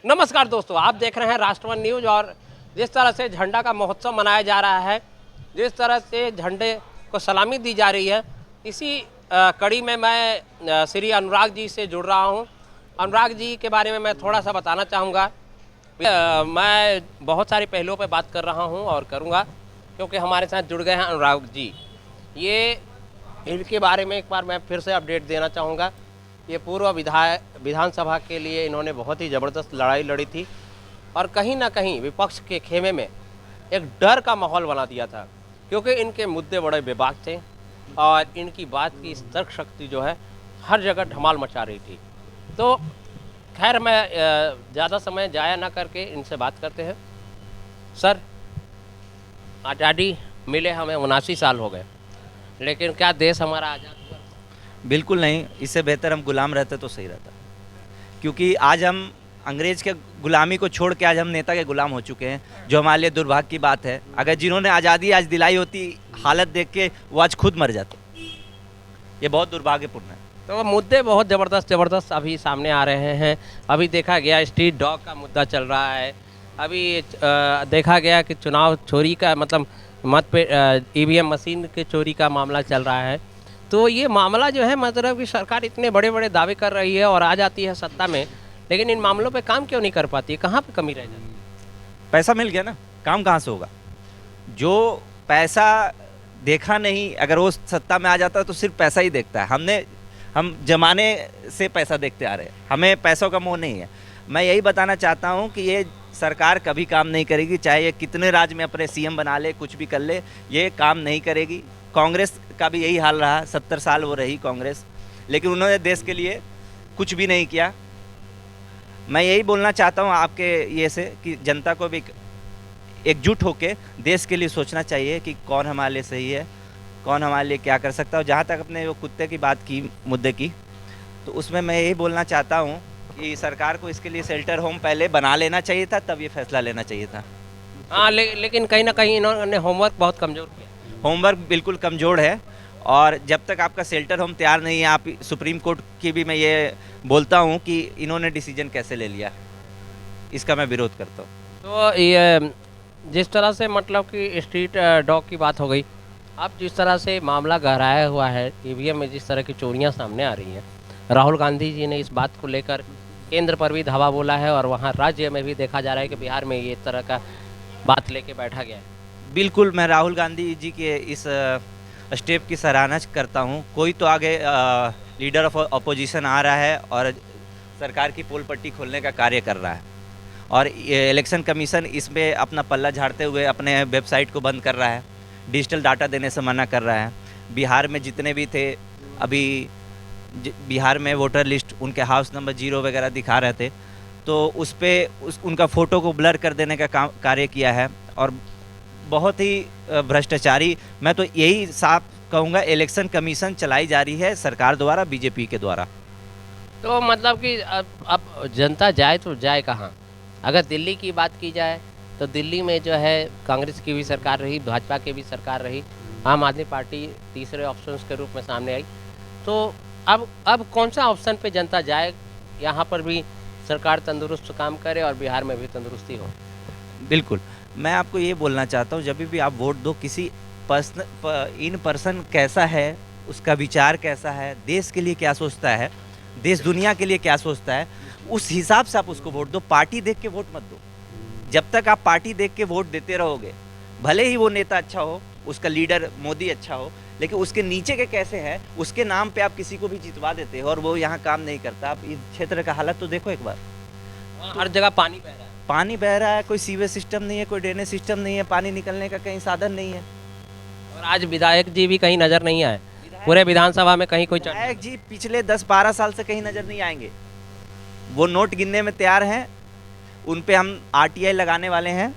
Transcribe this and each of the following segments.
नमस्कार दोस्तों, आप देख रहे हैं राष्ट्रवन न्यूज। और जिस तरह से झंडा का महोत्सव मनाया जा रहा है, जिस तरह से झंडे को सलामी दी जा रही है, इसी कड़ी में मैं श्री अनुराग जी से जुड़ रहा हूं। अनुराग जी के बारे में मैं थोड़ा सा बताना चाहूँगा। मैं बहुत सारे पहलुओं पर बात कर रहा हूं और करूँगा, क्योंकि हमारे साथ जुड़ गए हैं अनुराग जी। ये इनके बारे में एक बार मैं फिर से अपडेट देना चाहूँगा। ये पूर्व विधानसभा के लिए इन्होंने बहुत ही ज़बरदस्त लड़ाई लड़ी थी और कहीं ना कहीं विपक्ष के खेमे में एक डर का माहौल बना दिया था, क्योंकि इनके मुद्दे बड़े बेबाक थे और इनकी बात की तर्क शक्ति जो है हर जगह धमाल मचा रही थी। तो खैर, मैं ज़्यादा समय जाया ना करके इनसे बात करते हैं। सर, आज़ादी मिले हमें 79 साल हो गए, लेकिन क्या देश हमारा आज़ाद हुआ? बिल्कुल नहीं। इससे बेहतर हम गुलाम रहते तो सही रहता, क्योंकि आज हम अंग्रेज के गुलामी को छोड़ के आज हम नेता के गुलाम हो चुके हैं, जो हमारे लिए दुर्भाग्य की बात है। अगर जिन्होंने आज़ादी आज दिलाई होती, हालत देख के वो आज खुद मर जाते। ये बहुत दुर्भाग्यपूर्ण है। तो मुद्दे बहुत ज़बरदस्त अभी सामने आ रहे हैं। अभी देखा गया स्ट्रीट डॉग का मुद्दा चल रहा है। अभी देखा गया कि चुनाव चोरी का, मतलब मत पे ईवीएम मशीन के चोरी का मामला चल रहा है। तो ये मामला जो है, मतलब कि सरकार इतने बड़े बड़े दावे कर रही है और आ जाती है सत्ता में, लेकिन इन मामलों पे काम क्यों नहीं कर पाती है? कहाँ पे कमी रह जाती है? पैसा मिल गया ना, काम कहाँ से होगा? जो पैसा देखा नहीं, अगर वो सत्ता में आ जाता तो सिर्फ पैसा ही देखता है। हम जमाने से पैसा देखते आ रहे हैं, हमें पैसों का मोह नहीं है। मैं यही बताना चाहता हूँ कि ये सरकार कभी काम नहीं करेगी, चाहे ये कितने राज्य में अपने सीएम बना ले, कुछ भी कर ले, ये काम नहीं करेगी। कांग्रेस का भी यही हाल रहा, 70 साल वो रही कांग्रेस, लेकिन उन्होंने देश के लिए कुछ भी नहीं किया। मैं यही बोलना चाहता हूँ आपके ये से कि जनता को भी एकजुट होकर देश के लिए सोचना चाहिए कि कौन हमारे लिए सही है, कौन हमारे लिए क्या कर सकता है। जहाँ तक अपने वो कुत्ते की बात की, मुद्दे की, तो उसमें मैं यही बोलना चाहता हूँ कि सरकार को इसके लिए शेल्टर होम पहले बना लेना चाहिए था, तब ये फैसला लेना चाहिए था। हाँ, लेकिन कहीं ना कहीं इन्होंने होमवर्क बहुत कमज़ोर किया। होमवर्क बिल्कुल कमज़ोर है, और जब तक आपका शेल्टर होम तैयार नहीं है, आप सुप्रीम कोर्ट की भी मैं ये बोलता हूँ कि इन्होंने डिसीजन कैसे ले लिया, इसका मैं विरोध करता हूँ। तो ये जिस तरह से, मतलब कि स्ट्रीट डॉग की बात हो गई, अब जिस तरह से मामला गहराया हुआ है, ईवीएम में जिस तरह की चोरियां सामने आ रही हैं, राहुल गांधी जी ने इस बात को लेकर केंद्र पर भी धावा बोला है और वहाँ राज्य में भी देखा जा रहा है कि बिहार में ये इस तरह का बात लेके बैठा गया है। बिल्कुल, मैं राहुल गांधी जी के इस स्टेप की सराहना करता हूँ। कोई तो आगे लीडर ऑफ अपोजिशन आ रहा है और सरकार की पोल पट्टी खोलने का कार्य कर रहा है, और इलेक्शन कमीशन इसमें अपना पल्ला झाड़ते हुए अपने वेबसाइट को बंद कर रहा है, डिजिटल डाटा देने से मना कर रहा है। बिहार में जितने भी थे, अभी बिहार में वोटर लिस्ट उनके हाउस नंबर 0 वगैरह दिखा रहे थे, तो उस पर उनका फ़ोटो को ब्लर कर देने का कार्य किया है, और बहुत ही भ्रष्टाचारी, मैं तो यही साफ कहूँगा, इलेक्शन कमीशन चलाई जा रही है सरकार द्वारा, बीजेपी के द्वारा। तो मतलब कि अब जनता जाए तो जाए कहाँ? अगर दिल्ली की बात की जाए तो दिल्ली में जो है कांग्रेस की भी सरकार रही, भाजपा की भी सरकार रही, आम आदमी पार्टी तीसरे ऑप्शन के रूप में सामने आई। तो अब कौन सा ऑप्शन पे जनता जाए? यहाँ पर भी सरकार तंदुरुस्त काम करे और बिहार में भी तंदुरुस्ती हो। बिल्कुल, मैं आपको ये बोलना चाहता हूँ, जब भी आप वोट दो, किसी इन पर्सन कैसा है, उसका विचार कैसा है, देश के लिए क्या सोचता है, देश दुनिया के लिए क्या सोचता है, उस हिसाब से आप उसको वोट दो। पार्टी देख के वोट मत दो। जब तक आप पार्टी देख के वोट देते रहोगे, भले ही वो नेता अच्छा हो, उसका लीडर मोदी अच्छा हो, लेकिन उसके नीचे के कैसे हैं, उसके नाम पे आप किसी को भी जितवा देते हो और वो यहाँ काम नहीं करता। आप इस क्षेत्र का हालत तो देखो एक बार, हर जगह पानी बह रहा है। पानी बह रहा है, कोई सीवेज सिस्टम नहीं है, कोई ड्रेनेज सिस्टम नहीं है, पानी निकलने का कहीं साधन नहीं है। और आज विधायक जी भी कहीं नज़र नहीं आए, पूरे विधानसभा में कहीं कोई विधायक जी पिछले 10-12 साल से कहीं नज़र नहीं आएंगे। वो नोट गिनने में तैयार हैं, उन पे हम आरटीआई लगाने वाले हैं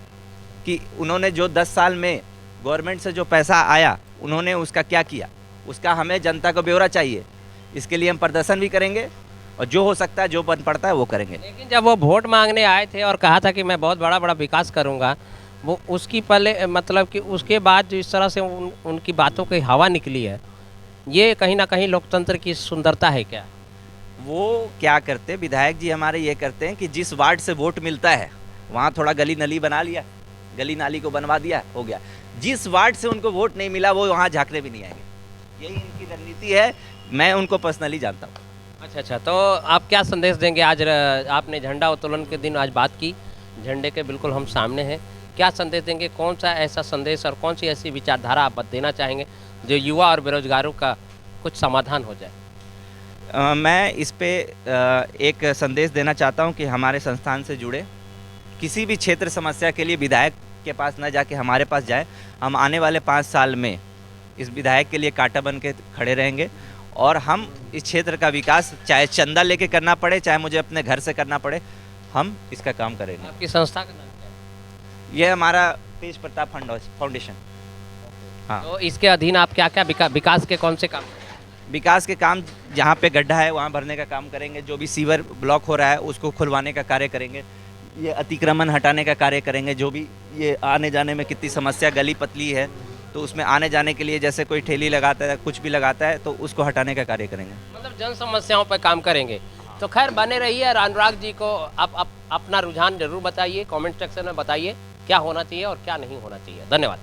कि उन्होंने जो 10 साल में गवर्नमेंट से जो पैसा आया, उन्होंने उसका क्या किया, उसका हमें जनता को ब्यौरा चाहिए। इसके लिए हम प्रदर्शन भी करेंगे और जो हो सकता है, जो बन पड़ता है वो करेंगे। लेकिन जब वो वोट मांगने आए थे और कहा था कि मैं बहुत बड़ा विकास करूंगा, वो उसकी पहले, मतलब कि उसके बाद जो इस तरह से उनकी बातों की हवा निकली है, ये कहीं ना कहीं लोकतंत्र की सुंदरता है क्या? वो क्या करते, विधायक जी हमारे ये करते हैं कि जिस वार्ड से वोट मिलता है वहाँ थोड़ा गली नली बना लिया, गली नाली को बनवा दिया, हो गया। जिस वार्ड से उनको वोट नहीं मिला वो वहाँ झांकने भी नहीं आएंगे। यही इनकी रणनीति है, मैं उनको पर्सनली जानता हूँ। अच्छा अच्छा, तो आप क्या संदेश देंगे? आज आपने झंडा उत्तोलन के दिन आज बात की, झंडे के बिल्कुल हम सामने हैं, क्या संदेश देंगे? कौन सा ऐसा संदेश और कौन सी ऐसी विचारधारा आप देना चाहेंगे जो युवा और बेरोजगारों का कुछ समाधान हो जाए? मैं इस पे एक संदेश देना चाहता हूँ कि हमारे संस्थान से जुड़े किसी भी क्षेत्र समस्या के लिए विधायक के पास न जाके हमारे पास जाए। हम आने वाले 5 साल में इस विधायक के लिए कांटा बन के खड़े रहेंगे और हम इस क्षेत्र का विकास चाहे चंदा लेके करना पड़े, चाहे मुझे अपने घर से करना पड़े, हम इसका काम करेंगे। आपकी संस्था का नाम क्या है? ये हमारा तेज प्रताप फाउंडेशन। हाँ, तो इसके अधीन आप क्या क्या विकास के कौन से काम करेंगे? विकास के काम, जहाँ पे गड्ढा है वहाँ भरने का काम करेंगे, जो भी सीवर ब्लॉक हो रहा है उसको खुलवाने का कार्य करेंगे, ये अतिक्रमण हटाने का कार्य करेंगे, जो भी ये आने जाने में कितनी समस्या, गली पतली है तो उसमें आने जाने के लिए जैसे कोई ठेली लगाता है, कुछ भी लगाता है, तो उसको हटाने का कार्य करेंगे। मतलब जन समस्याओं पर काम करेंगे। तो खैर बने रहिए और अनुराग जी को आप अपना रुझान जरूर बताइए, कमेंट सेक्शन में बताइए क्या होना चाहिए और क्या नहीं होना चाहिए। धन्यवाद।